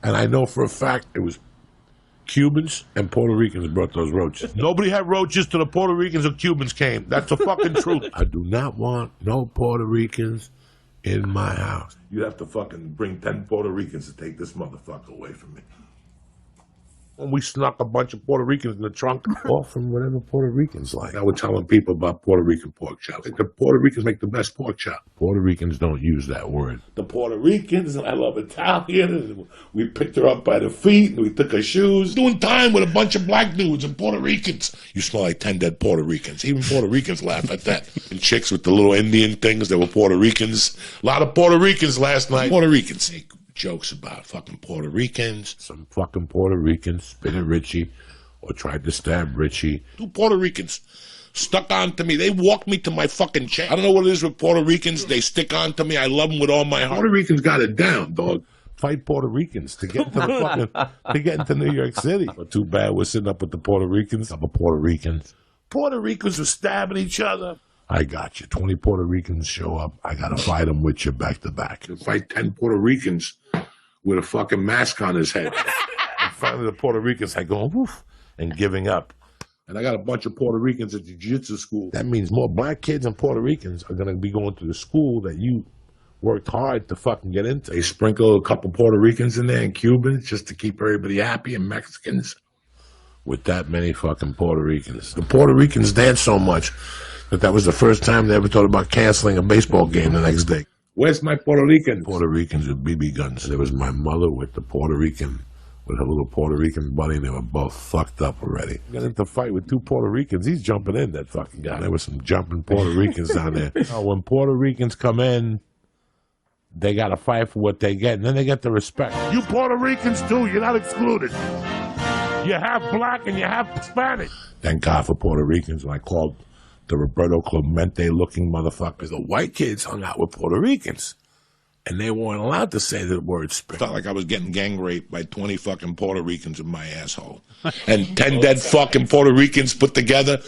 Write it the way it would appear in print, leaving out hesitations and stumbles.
And I know for a fact it was Cubans and Puerto Ricans brought those roaches. Nobody had roaches till the Puerto Ricans or Cubans came. That's the fucking truth. I do not want no Puerto Ricans in my house. You have to fucking bring 10 Puerto Ricans to take this motherfucker away from me. And we snuck a bunch of Puerto Ricans in the trunk, all from whatever Puerto Ricans like. Now we're telling people about Puerto Rican pork chops. The Puerto Ricans make the best pork chop. Puerto Ricans don't use that word. The Puerto Ricans, and I love Italian, and we picked her up by the feet, and we took her shoes. Doing time with a bunch of black dudes and Puerto Ricans. You smell like 10 dead Puerto Ricans. Even Puerto Ricans laugh at that. And chicks with the little Indian things that were Puerto Ricans. A lot of Puerto Ricans last night. Puerto Ricans. Jokes about fucking Puerto Ricans. Some fucking Puerto Ricans spit at Richie or tried to stab Richie. 2 Puerto Ricans stuck onto me. They walked me to my fucking chair. I don't know what it is with Puerto Ricans. They stick onto me. I love them with all my heart. Puerto Ricans got it down, dog. Fight Puerto Ricans to get into the fucking to get into New York City. But too bad we're sitting up with the Puerto Ricans. Couple Puerto Ricans. Puerto Ricans were stabbing each other. I got you. 20 Puerto Ricans show up. I got to fight them with you back to back. You fight 10 Puerto Ricans with a fucking mask on his head. And finally the Puerto Ricans are going, woof, and giving up. And I got a bunch of Puerto Ricans at the jiu-jitsu school. That means more black kids and Puerto Ricans are going to be going to the school that you worked hard to fucking get into. They sprinkle a couple Puerto Ricans in there and Cubans just to keep everybody happy, and Mexicans. With that many fucking Puerto Ricans. The Puerto Ricans danced so much that was the first time they ever thought about canceling a baseball game the next day. Where's my Puerto Rican? Puerto Ricans with BB guns. There was my mother with the Puerto Rican, with her little Puerto Rican buddy, and they were both fucked up already. Got into a fight with 2 Puerto Ricans. He's jumping in, that fucking guy. There was some jumping Puerto Ricans down there. When Puerto Ricans come in, they got to fight for what they get, and then they get the respect. You Puerto Ricans too, you're not excluded. You have black and you have Hispanic. Thank God for Puerto Ricans. When I called the Roberto Clemente-looking motherfuckers, the white kids hung out with Puerto Ricans, and they weren't allowed to say the word spit. Felt like I was getting gang raped by 20 fucking Puerto Ricans in my asshole. And 10 dead fucking Puerto Ricans put together.